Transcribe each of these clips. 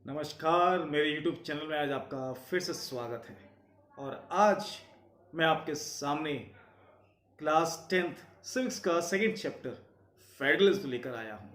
नमस्कार, मेरे YouTube channel में आज आपका फिर से स्वागत है। और आज मैं आपके सामने क्लास 10th सिविक्स का सेकंड चैप्टर फेडरलिज्म लेकर आया हूँ।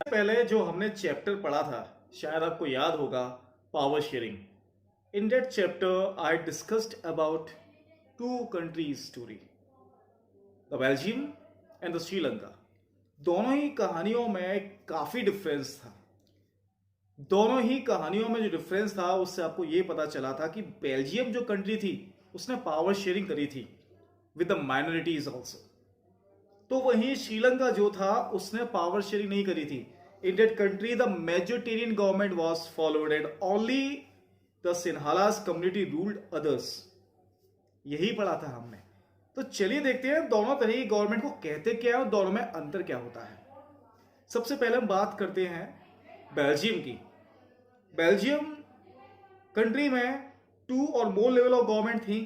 पहले जो हमने चैप्टर पढ़ा था, शायद आपको याद होगा, power sharing. In that chapter I discussed about two countries story, the Belgium and the Sri Lanka. दोनों ही कहानियों में काफी डिफरेंस था। दोनों ही कहानियों में जो डिफरेंस था उससे आपको यह पता चला था कि बेल्जियम जो कंट्री थी उसने पावर शेयरिंग करी थी विद द माइनॉरिटीज ऑल्सो, तो वहीं श्रीलंका जो था उसने पावर शेयरिंग नहीं करी थी। In that country, the majoritarian government was followed and only the Sinhalas community ruled others. यही पढ़ा था हमने। तो चलिए देखते हैं दोनों तरह की गवर्नमेंट को कहते क्या है और दोनों में अंतर क्या होता है। सबसे पहले हम बात करते हैं बेल्जियम की। बेल्जियम कंट्री में 2 और मोर लेवल ऑफ गवर्नमेंट थी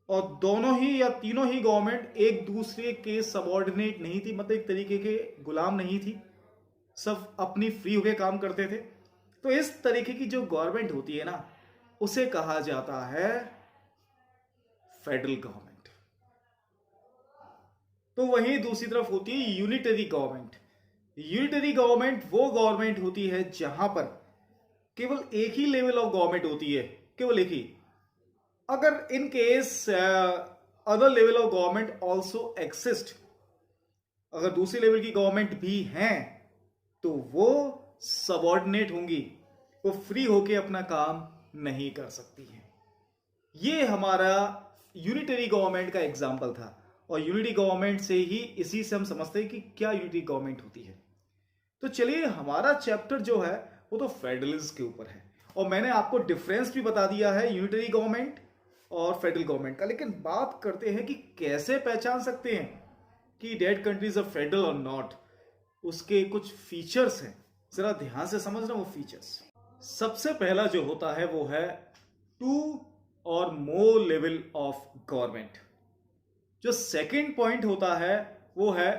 और दोनों ही या तीनों ही गवर्नमेंट एक दूसरे के सबऑर्डिनेट नहीं थी, मतलब एक तरीके के गुलाम नहीं थी, सब अपनी फ्री होके काम करते थे। तो इस तरीके की जो गवर्नमेंट होती है ना, उसे कहा जाता है फेडरल गवर्नमेंट। तो वहीं दूसरी तरफ होती है यूनिटरी गवर्नमेंट। यूनिटरी गवर्नमेंट वो गवर्नमेंट होती है जहां पर केवल एक ही लेवल ऑफ गवर्नमेंट होती है, केवल एक ही। अगर in case other level of government also exist, अगर दूसरी लेवल की गवर्नमेंट भी हैं तो वो सबऑर्डिनेट होंगी, वो फ्री होके अपना काम नहीं कर सकती हैं। ये हमारा यूनिटरी गवर्नमेंट का एग्जाम्पल था और यूनिटी गवर्नमेंट से ही इसी से हम समझते हैं कि क्या यूनिटी गवर्नमेंट होती है। तो चलिए, हमारा चैप्टर जो है वो तो फेडरलिज्म के ऊपर है और मैंने आपको डिफरेंस भी बता दिया है यूनिटरी गवर्नमेंट और फेडरल गवर्नमेंट का। लेकिन बात करते हैं कि कैसे पहचान सकते हैं कि डेट कंट्रीज आर फेडरल और नॉट। उसके कुछ फीचर्स हैं, जरा ध्यान से समझना वो फीचर्स। सबसे पहला जो होता है वो है 2 और मोर लेवल ऑफ गवर्नमेंट। जो सेकंड पॉइंट होता है वो है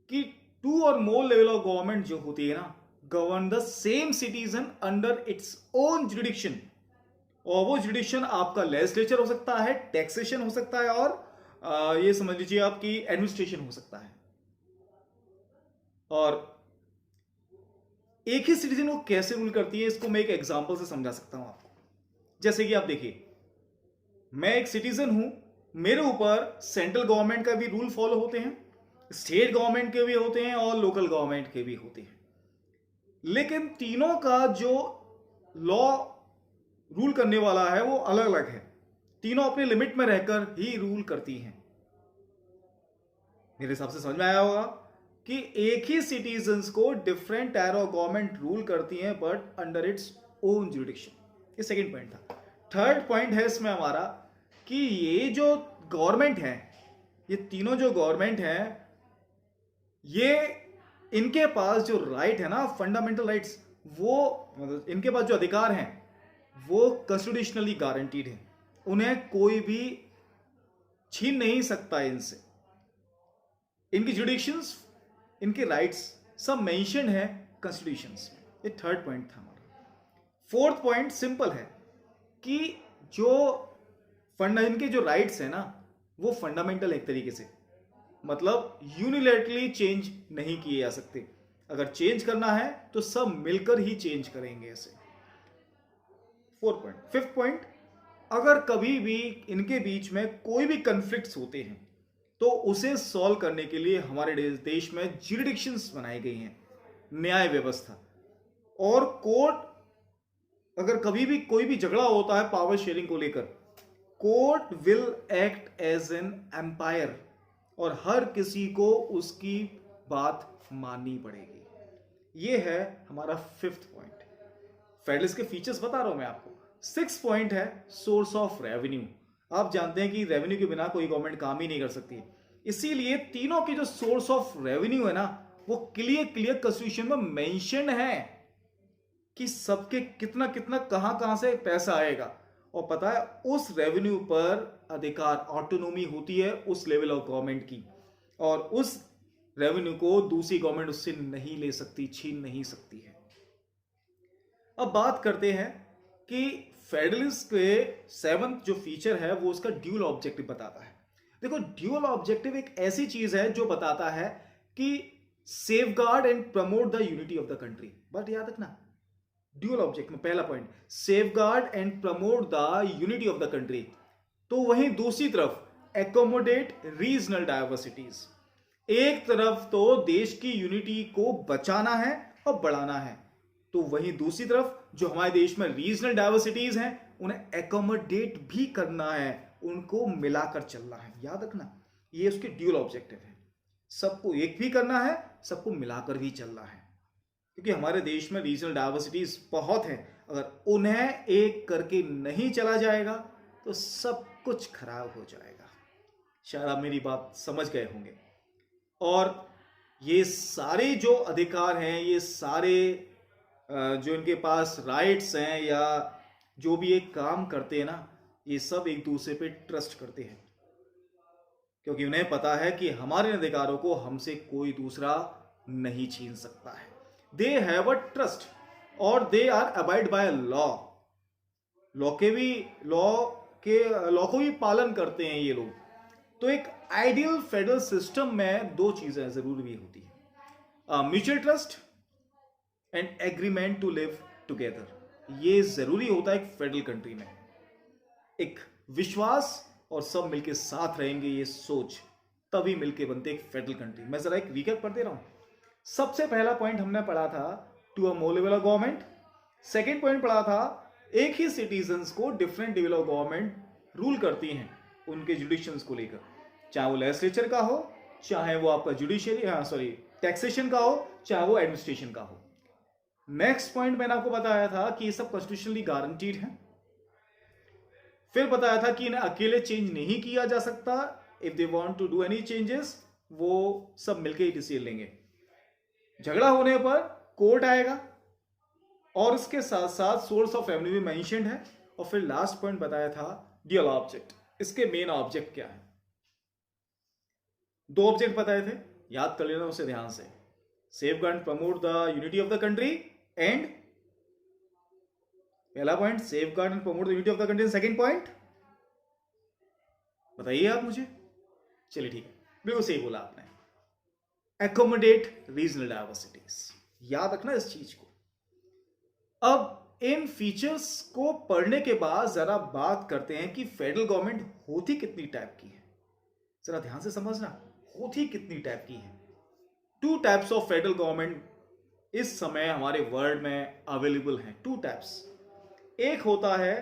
कि 2 और मोर लेवल ऑफ गवर्नमेंट जो होती है ना, govern the same citizen under its own jurisdiction. और वो जुरिडिक्शन आपका लेजिस्लेचर हो सकता है, टैक्सेशन हो सकता है और ये समझ लीजिए आपकी एडमिनिस्ट्रेशन हो सकता है। और एक ही सिटीजन को कैसे रूल करती है, इसको मैं एक एग्जांपल से समझा सकता हूं आपको। जैसे कि आप देखिए, मैं एक सिटीजन हूं, मेरे ऊपर सेंट्रल गवर्नमेंट का भी रूल फॉलो होते हैं, स्टेट गवर्नमेंट के भी होते हैं और लोकल गवर्नमेंट के भी होते हैं। लेकिन तीनों का जो लॉ रूल करने वाला है वो अलग अलग है। तीनों अपने लिमिट में रहकर ही रूल करती हैं। मेरे हिसाब से समझ में आया होगा कि एक ही सिटीजन्स को different tyre of government rule करती हैं but under its own jurisdiction. ये सेकंड पॉइंट था। थर्ड पॉइंट है इसमें हमारा कि ये जो गवर्नमेंट है, ये तीनों जो गवर्नमेंट है, ये इनके पास जो राइट है ना, फंडामेंटल राइट्स, वो इनके पास जो अधिकार हैं वो कॉन्स्टिट्यूशनली गारंटीड है। उन्हें कोई भी छीन नहीं सकता इनसे। इनकी जुडिक्शंस, इनके राइट्स सब मेंशन है कॉन्स्टिट्यूशंस में। ये थर्ड पॉइंट था हमारा। फोर्थ पॉइंट सिंपल है कि जो इनके जो राइट्स है ना, वो फंडामेंटल एक तरीके से, मतलब यूनिलैटरली चेंज नहीं किए जा सकते। अगर चेंज करना है तो सब मिलकर ही चेंज करेंगे ऐसे। Fourth point. फिफ्थ पॉइंट, अगर कभी भी इनके बीच में कोई भी कन्फ्लिक्ट्स होते हैं तो उसे सॉल्व करने के लिए हमारे देश में ज्यूरिडिक्शंस बनाई गई हैं, न्याय व्यवस्था। और कोर्ट, अगर कभी भी कोई भी झगड़ा होता है पावर शेयरिंग को लेकर, court will act as an umpire और हर किसी को उसकी बात माननी पड़ेगी। ये है हमारा 5th पॉइंट। फेडरलिज्म के फीचर्स बता रहा हूं मैं आपको। 6th पॉइंट है सोर्स ऑफ रेवेन्यू। आप जानते हैं कि रेवेन्यू के बिना कोई गवर्नमेंट काम ही नहीं कर सकती, इसीलिए तीनों की जो सोर्स ऑफ रेवेन्यू है ना, वो क्लियर कॉन्स्टिट्यूशन में मेंशन है कि सबके कितना कितना कहां कहां से पैसा आएगा। और पता है उस रेवेन्यू पर अधिकार, ऑटोनोमी होती है उस लेवल ऑफ गवर्नमेंट की, और उस रेवेन्यू को दूसरी गवर्नमेंट उससे नहीं ले सकती, छीन नहीं सकती है। अब बात करते हैं कि फेडरलिज्म के 7th जो फीचर है वो उसका ड्यूअल ऑब्जेक्टिव बताता है। देखो, ड्यूअल ऑब्जेक्टिव एक ऐसी चीज है जो बताता है कि safeguard and promote the unity of the country. But याद रखना, ड्यूअल ऑब्जेक्ट में पहला point safeguard and promote the unity of the country, तो वहीं दूसरी तरफ एकोमोडेट रीजनल डायवर्सिटीज। एक तरफ तो देश की यूनिटी को बचाना है और बढ़ाना है, तो वहीं दूसरी तरफ जो हमारे देश में रीजनल डायवर्सिटीज हैं उन्हें एकोमोडेट भी करना है, उनको मिलाकर चलना है। याद रखना, ये उसके ड्यूअल ऑब्जेक्टिव है। सबको एक भी करना है, सबको मिलाकर भी चलना है, क्योंकि हमारे देश में रीजनल डायवर्सिटीज बहुत हैं। अगर उन्हें एक करके नहीं चला जाएगा तो सब कुछ खराब हो जाएगा। शायद आप मेरी बात समझ गए होंगे। और ये सारे जो अधिकार हैं, ये सारे जो इनके पास राइट्स हैं या जो भी एक काम करते हैं ना, ये सब एक दूसरे पे ट्रस्ट करते हैं, क्योंकि उन्हें पता है कि हमारे अधिकारों को हमसे कोई दूसरा नहीं छीन सकता है। दे हैव अ ट्रस्ट और they are abide by law. Law को भी पालन करते हैं ये लोग। तो एक आइडियल फेडरल सिस्टम में दो चीजें जरूर भी होती है, mutual trust and agreement to live together. ये जरूरी होता है एक फेडरल कंट्री में, एक विश्वास और सब मिलके साथ रहेंगे, ये सोच तभी मिलके बनते एक फेडरल कंट्री। मैं जरा एक रिकैप कर दे रहा हूं। सबसे पहला पॉइंट हमने पढ़ा था to a more level of government. Second point पढ़ा था एक ही सिटीजन्स को different level of government rule करती हैं उनके जुडिशंस को लेकर, चाहे वो लेजिस्लेचर का हो, चाहे वो आपका जुडिशियरी टैक्सेशन का हो, चाहे वो एडमिनिस्ट्रेशन का हो। नेक्स्ट पॉइंट मैंने आपको बताया था कि ये सब कॉन्स्टिट्यूशनली गारंटीड है। फिर बताया था कि इन्हें अकेले चेंज नहीं किया जा सकता। If they want to do any changes वो सब मिलकर ही डिसीजन लेंगे। झगड़ा होने पर कोर्ट आएगा, और इसके साथ साथ सोर्स ऑफ रेवेन्यू भी मेंशन्ड है। और फिर लास्ट पॉइंट बताया था ड्यूअल ऑब्जेक्ट। इसके मेन ऑब्जेक्ट क्या है? दो ऑब्जेक्ट बताए थे, याद कर लेना उसे ध्यान से। Safeguard promote the unity of the country and पहला point safeguard and promote the unity of the country. Second point बताइए आप मुझे। चलिए ठीक है, बिल्कुल सही बोला आपने, एकोमोडेट रीजनल डायवर्सिटीज। याद रखना इस चीज को। अब इन फीचर्स को पढ़ने के बाद जरा बात करते हैं कि फेडरल गवर्नमेंट होती कितनी टाइप की है। जरा ध्यान से समझना, होती कितनी टाइप की है। 2 टाइप्स ऑफ फेडरल गवर्नमेंट इस समय हमारे वर्ल्ड में अवेलेबल हैं। 2 टाइप्स, एक होता है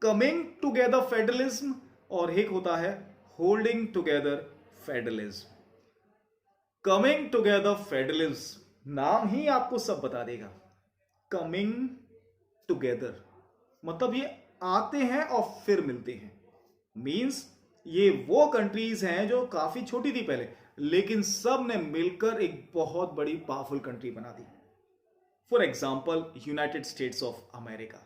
कमिंग टुगेदर फेडरलिज्म और एक होता है holding together federalism. Coming together federalism नाम ही आपको सब बता देगा। कमिंग टुगेदर मतलब ये आते हैं और फिर मिलते हैं। मींस ये वो कंट्रीज हैं जो काफी छोटी थी पहले, लेकिन सब ने मिलकर एक बहुत बड़ी पावरफुल कंट्री बना दी। For example United States of America,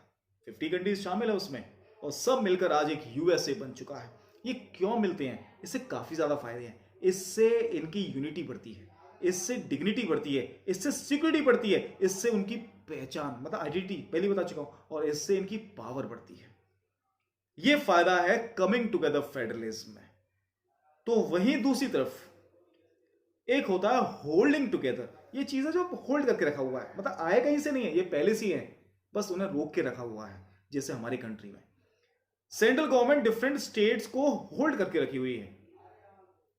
50 countries शामिल है उसमें, और सब मिलकर आज एक यूएसए बन चुका है। ये क्यों मिलते हैं? इससे काफी ज्यादा फायदे हैं। इससे इनकी यूनिटी बढ़ती है, इससे डिग्निटी बढ़ती है, इससे सिक्योरिटी बढ़ती है, इससे उनकी पहचान मतलब आइडेंटिटी पहले बता चुका हूं, और इससे इनकी पावर बढ़ती है। यह फायदा है कमिंग टुगेदर फेडरलिज्म में। तो वहीं दूसरी तरफ एक होता है होल्डिंग टुगेदर। ये चीजें जो होल्ड करके रखा हुआ है, मतलब आए कहीं से नहीं है, ये पहले से ही है, बस उन्हें रोक के रखा हुआ है। जैसे हमारी कंट्री में सेंट्रल गवर्नमेंट डिफरेंट स्टेट्स को होल्ड करके रखी हुई है।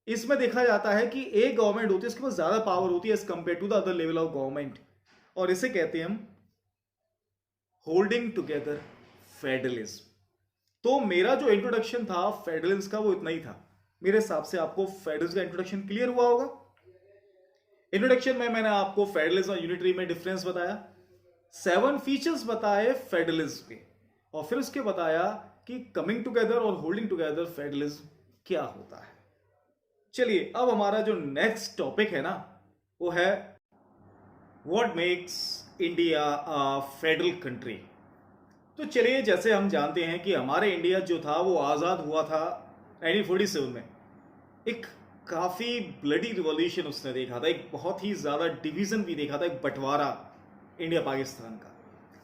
इसमें देखा जाता है कि एक गवर्नमेंट होती है, उसके पास ज्यादा पावर होती है as compare to the other level of government, और इसे कहते हैं हम होल्डिंग टुगेदर फेडरलिज्म। तो मेरा जो इंट्रोडक्शन था फेडरलिज्म का वो इतना ही था। मेरे हिसाब से आपको फेडरलिज्म का इंट्रोडक्शन क्लियर हुआ होगा। इंट्रोडक्शन में मैंने आपको फेडरलिज्म और यूनिटरी में डिफरेंस बताया, 7 फीचर्स बताए फेडरलिज्म के, और फिर उसके बताया कि कमिंग टुगेदर और होल्डिंग टुगेदर फेडरलिज्म क्या होता है। चलिए अब हमारा जो नेक्स्ट टॉपिक है ना वो है what makes India a federal country. तो चलिए, जैसे हम जानते हैं कि हमारे इंडिया जो था वो आज़ाद हुआ था 1947 में। एक काफ़ी ब्लडी रिवॉल्यूशन उसने देखा था, एक बहुत ही ज़्यादा डिवीज़न भी देखा था, एक बंटवारा इंडिया पाकिस्तान का।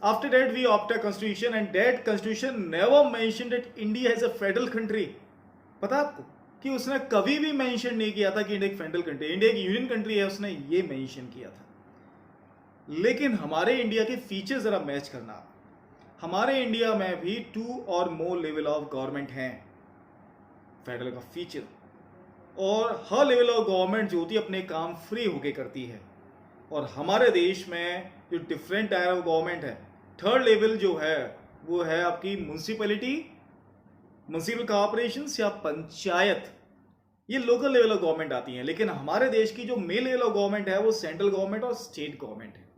After that we opt a constitution and that constitution never mention that India is a federal country. पता आपको कि उसने कभी भी मेंशन नहीं किया था कि इंडिया एक फेडरल कंट्री, इंडिया एक यूनियन कंट्री है, उसने ये मेंशन किया था। लेकिन हमारे इंडिया के फीचर जरा मैच करना। हमारे इंडिया में भी 2 और मोर लेवल ऑफ गवर्नमेंट हैं, फेडरल का फीचर। और हर लेवल ऑफ गवर्नमेंट जो होती है अपने काम फ्री होके करती है। और हमारे देश में जो डिफरेंट टाइप ऑफ गवर्नमेंट है, थर्ड लेवल जो है वो है आपकी म्यूनसिपैलिटी, म्यूनसिपल कॉर्पोरेशन या पंचायत, ये लोकल लेवल ऑफ गवर्नमेंट आती हैं। लेकिन हमारे देश की जो मेन लेवल ऑफ गवर्नमेंट है वो सेंट्रल गवर्नमेंट और स्टेट गवर्नमेंट है।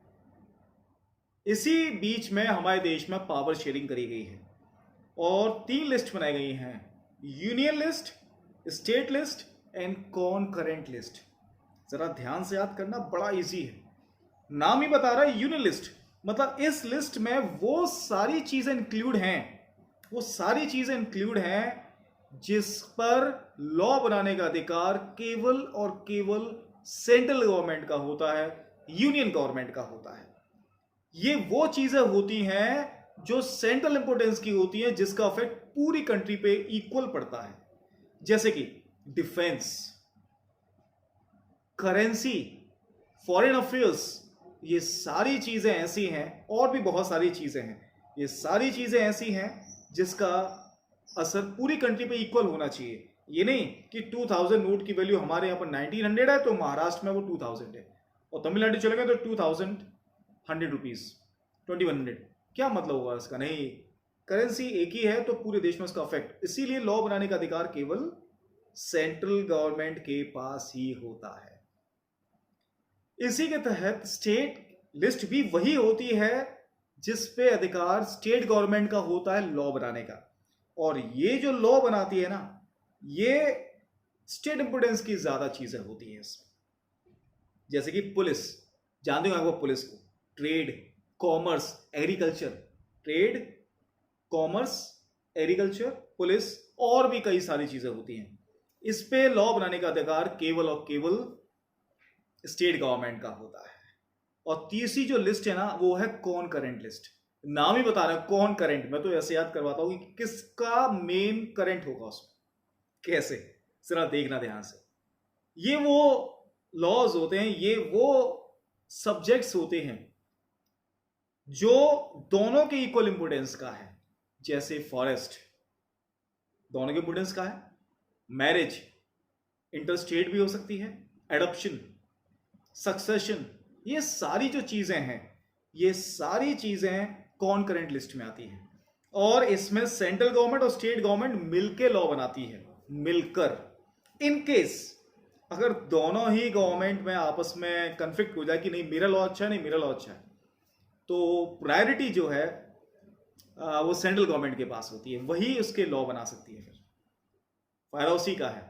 इसी बीच में हमारे देश में पावर शेयरिंग करी गई है और 3 लिस्ट बनाई गई हैं, union list, state list and कॉनकरेंट list. जरा ध्यान से याद करना, बड़ा इजी है, नाम ही बता रहा है यूनियन लिस्ट। मतलब इस लिस्ट में वो सारी चीजें इंक्लूड हैं, वो सारी चीजें इंक्लूड हैं जिस पर लॉ बनाने का अधिकार केवल और केवल सेंट्रल गवर्नमेंट का होता है, यूनियन गवर्नमेंट का होता है। ये वो चीजें होती हैं जो सेंट्रल इंपोर्टेंस की होती हैं, जिसका इफेक्ट पूरी कंट्री पे इक्वल पड़ता है, जैसे कि डिफेंस, करेंसी, फॉरेन अफेयर्स। ये सारी चीजें ऐसी हैं, और भी बहुत सारी चीजें हैं, ये सारी चीजें ऐसी हैं जिसका असर पूरी कंट्री पे इक्वल होना चाहिए। ये नहीं कि 2000 नोट की वैल्यू हमारे यहाँ पर 1900 है तो महाराष्ट्र में वो 2000 है, और तमिलनाडु चले गए तो 2100 रुपीज, 2100। क्या मतलब हुआ इसका? नहीं, करेंसी एक ही है तो पूरे देश में उसका इफेक्ट। इसीलिए लॉ बनाने का अधिकार केवल सेंट्रल गवर्नमेंट के पास ही होता है। इसी के तहत स्टेट लिस्ट भी वही होती है जिस पे अधिकार स्टेट गवर्नमेंट का होता है लॉ बनाने का। और ये जो लॉ बनाती है ना, ये स्टेट इंपोर्टेंस की ज्यादा चीजें होती हैं इसमें। जैसे कि पुलिस, जानते हो आपको पुलिस को, trade, commerce, agriculture, trade, commerce, agriculture, police, और भी कई सारी चीजें होती हैं। इस पे लॉ बनाने का अधिकार केवल और केवल स्टेट गवर्नमेंट का होता है। और तीसरी जो लिस्ट है ना वो है कॉनकरेंट लिस्ट। नाम ही बता रहा है कॉनकरेंट, मैं तो ऐसे याद करवाता हूं कि किसका मेन करंट होगा उसमें, कैसे, जरा देखना ध्यान से। ये वो लॉज होते हैं, ये वो सब्जेक्ट्स होते हैं जो दोनों के इक्वल इंपोर्टेंस का है। जैसे फॉरेस्ट, दोनों के इंपोर्टेंस का है। मैरिज इंटरस्टेट भी हो सकती है, एडॉप्शन, सक्सेशन, ये सारी जो चीजें हैं, ये सारी चीजें कॉनकरेंट लिस्ट में आती हैं। और इसमें सेंट्रल गवर्नमेंट और स्टेट गवर्नमेंट मिलकर लॉ बनाती है, मिलकर। इन केस अगर दोनों ही गवर्नमेंट में आपस में कंफ्लिक्ट हो जाए कि नहीं मेरा लॉ अच्छा है, नहीं मेरा लॉ अच्छा है, तो प्रायोरिटी जो है वो सेंट्रल गवर्नमेंट के पास होती है, वही उसके लॉ बना सकती है। फिर फायदा उसी का है।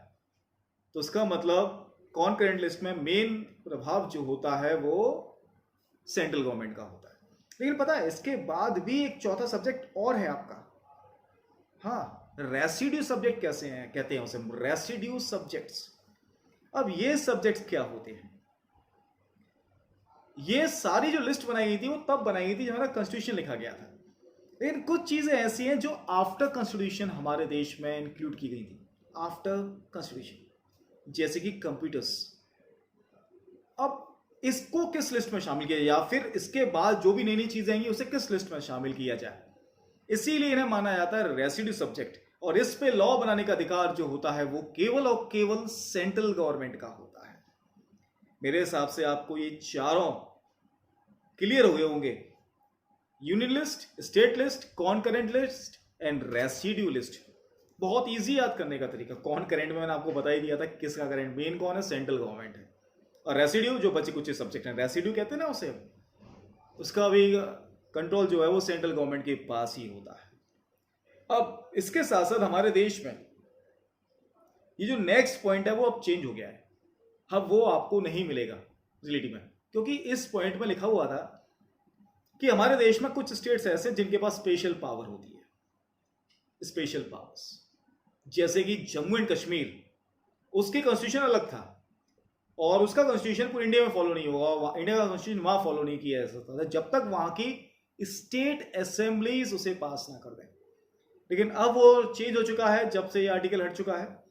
तो उसका मतलब कॉनकरेंट लिस्ट में मेन प्रभाव जो होता है वो सेंट्रल गवर्नमेंट का होता है। लेकिन पता है इसके बाद भी एक चौथा सब्जेक्ट और है आपका, हाँ, रेसिड्यू सब्जेक्ट कैसे हैं, कहते हैं उसे रेसिड्यू सब्जेक्ट्स। अब ये सब्जेक्ट्स क्या होते हैं? ये सारी जो लिस्ट बनाई गई थी वो तब बनाई गई थी जब हमारा कॉन्स्टिट्यूशन लिखा गया था। लेकिन कुछ चीजें ऐसी हैं जो आफ्टर कॉन्स्टिट्यूशन हमारे देश में इंक्लूड की गई थी, आफ्टर कॉन्स्टिट्यूशन, जैसे कि कंप्यूटर्स। अब इसको किस लिस्ट में शामिल किया जाए, या फिर इसके बाद जो भी नई नई चीजें आएंगी उसे किस लिस्ट में शामिल किया जाए, इसीलिए इन्हें माना जाता है रेसिड्यू सब्जेक्ट। और इस पे लॉ बनाने का अधिकार जो होता है वो केवल और केवल सेंट्रल गवर्नमेंट का होता है। मेरे हिसाब से आपको ये चारों क्लियर हुए होंगे। Union list, state list, कॉनकरेंट list and residue list. बहुत इजी याद करने का तरीका। कॉनकरेंट में मैंने आपको बता ही दिया था किसका करेंट मेन कौन है, सेंट्रल गवर्नमेंट है। और रेसिड्यू जो बचे कुछ सब्जेक्ट हैं, रेसिड्यू कहते हैं ना उसे, उसका भी कंट्रोल जो है वो सेंट्रल गवर्नमेंट के पास ही होता है। अब इसके साथ साथ हमारे देश में ये जो नेक्स्ट पॉइंट है वो अब चेंज हो गया है। अब वो आपको नहीं मिलेगा रियलिटी में, क्योंकि इस पॉइंट में लिखा हुआ था कि हमारे देश में कुछ स्टेट्स ऐसे जिनके पास स्पेशल पावर होती है, स्पेशल पावर्स। जैसे कि जम्मू एंड कश्मीर, उसकी कॉन्स्टिट्यूशन अलग था और उसका कॉन्स्टिट्यूशन पूरे इंडिया में फॉलो नहीं होगा। इंडिया का कॉन्स्टिट्यूशन वहां फॉलो नहीं किया जा सकता था जब तक वहां की स्टेट असेंबलीज उसे पास ना कर दें। लेकिन अब वो चेंज हो चुका है जब से ये आर्टिकल हट चुका है,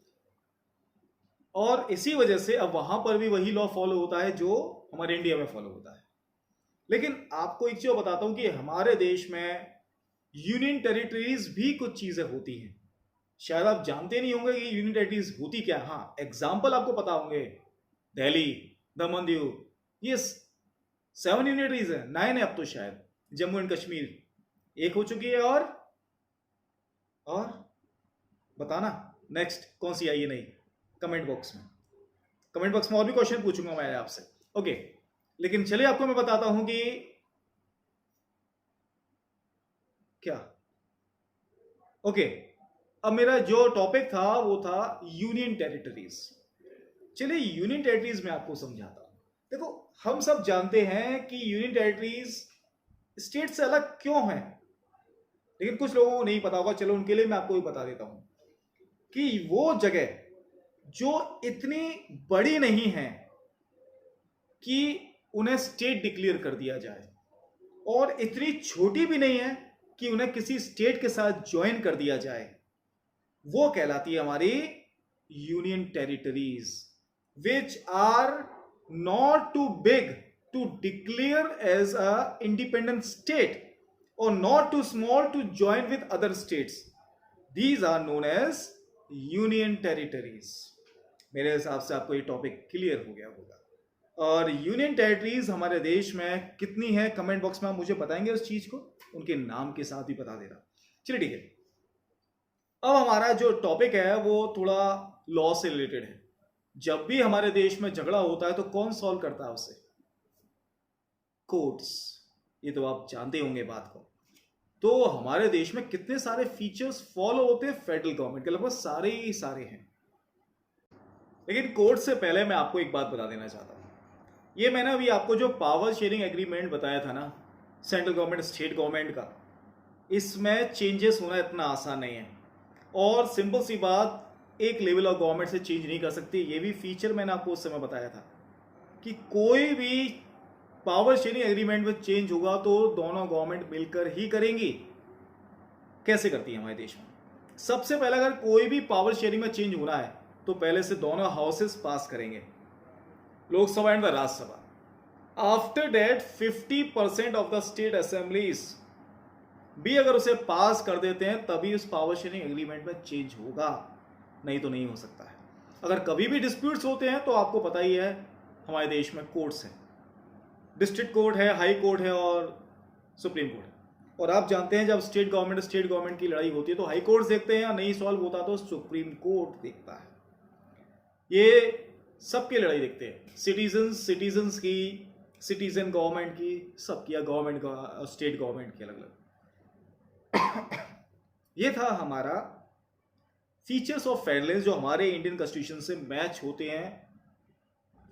और इसी वजह से अब वहां पर भी वही लॉ फॉलो होता है जो हमारे इंडिया में फॉलो होता है। लेकिन आपको एक चीज बताता हूं कि हमारे देश में यूनियन टेरिटरीज भी कुछ चीजें होती हैं। शायद आप जानते नहीं होंगे कि यूनियन टेरिटरीज होती क्या। हाँ, एग्जाम्पल आपको पता होंगे, दिल्ली, दमन दीव, ये 7 यूनियन टेरिटरीज है, 9 है अब तो शायद। जम्मू एंड कश्मीर 1 हो चुकी है, और बताना नेक्स्ट कौन सी आई है नहीं, कमेंट बॉक्स में और भी क्वेश्चन पूछूंगा मैं आपसे। ओके, लेकिन चलिए आपको मैं बताता हूं कि क्या। ओके, अब मेरा जो टॉपिक था वो था यूनियन टेरिटरीज। चलिए यूनियन टेरिटरीज में आपको समझाता हूं। देखो, हम सब जानते हैं कि यूनियन टेरिटरीज स्टेट से अलग क्यों हैं, लेकिन कुछ लोगों को नहीं पता होगा। चलो उनके लिए मैं आपको भी बता देता हूं कि वो जगह जो इतनी बड़ी नहीं है कि उन्हें स्टेट डिक्लेयर कर दिया जाए, और इतनी छोटी भी नहीं है कि उन्हें किसी स्टेट के साथ ज्वाइन कर दिया जाए, वो कहलाती है हमारी union territories, which are not too big to declare as a independent state और not too small to join with other states. These are known as union territories. मेरे हिसाब से आपको ये टॉपिक क्लियर हो गया होगा। और यूनियन टेरिटरीज हमारे देश में कितनी है, कमेंट बॉक्स में आप मुझे बताएंगे उस चीज को, उनके नाम के साथ भी बता देना। चलिए ठीक है, अब हमारा जो टॉपिक है वो थोड़ा लॉ से रिलेटेड है। जब भी हमारे देश में झगड़ा होता है तो कौन सॉल्व करता है उसे? कोर्ट्स। ये तो आप जानते होंगे बात को। तो हमारे देश में कितने सारे फीचर्स फॉलो होते हैं फेडरल गवर्नमेंट के, लगभग सारे ही सारे हैं। लेकिन कोर्ट से पहले मैं आपको एक बात बता देना चाहता हूं। ये मैंने अभी आपको जो पावर शेयरिंग एग्रीमेंट बताया था ना, सेंट्रल गवर्नमेंट स्टेट गवर्नमेंट का, इसमें चेंजेस होना इतना आसान नहीं है। और सिंपल सी बात, एक लेवल ऑफ गवर्नमेंट से चेंज नहीं कर सकती। ये भी फीचर मैंने आपको उस समय बताया था कि कोई भी पावर शेयरिंग एग्रीमेंट में चेंज होगा तो दोनों गवर्नमेंट मिलकर ही करेंगी। कैसे करती है हमारे देश में? सबसे पहले अगर कोई भी पावर शेयरिंग में चेंज होना है तो पहले से दोनों हाउसेस पास करेंगे, Lok Sabha and the Rajya Sabha. After that 50% of the state assemblies भी अगर उसे पास कर देते हैं तभी उस पावर शेयरिंग एग्रीमेंट में चेंज होगा, नहीं तो नहीं हो सकता है। अगर कभी भी डिस्प्यूट्स होते हैं तो आपको पता ही है हमारे देश में कोर्ट्स हैं, डिस्ट्रिक्ट कोर्ट है, हाई कोर्ट है और सुप्रीम कोर्ट है। और आप जानते हैं जब स्टेट गवर्नमेंट की लड़ाई होती है तो हाई कोर्ट देखते हैं, या नहीं सॉल्व होता तो सुप्रीम कोर्ट देखता है। ये सबकी लड़ाई देखते हैं, सिटीजन्स की, सिटीजन गवर्नमेंट की, सबकी, या गवर्नमेंट का, स्टेट गवर्नमेंट की अलग अलग। ये था हमारा फीचर्स ऑफ फेडरलिज्म जो हमारे इंडियन कॉन्स्टिट्यूशन से मैच होते हैं,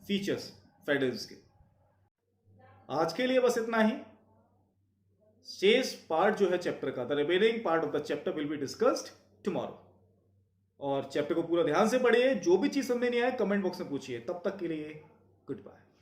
फीचर्स फेडरलिज्म के। आज के लिए बस इतना ही। शेष पार्ट जो है चैप्टर का, the remaining part of the chapter will be discussed tomorrow. और चैप्टर को पूरा ध्यान से पढ़िए, जो भी चीज समझ नहीं आए कमेंट बॉक्स में पूछिए। तब तक के लिए गुड बाय।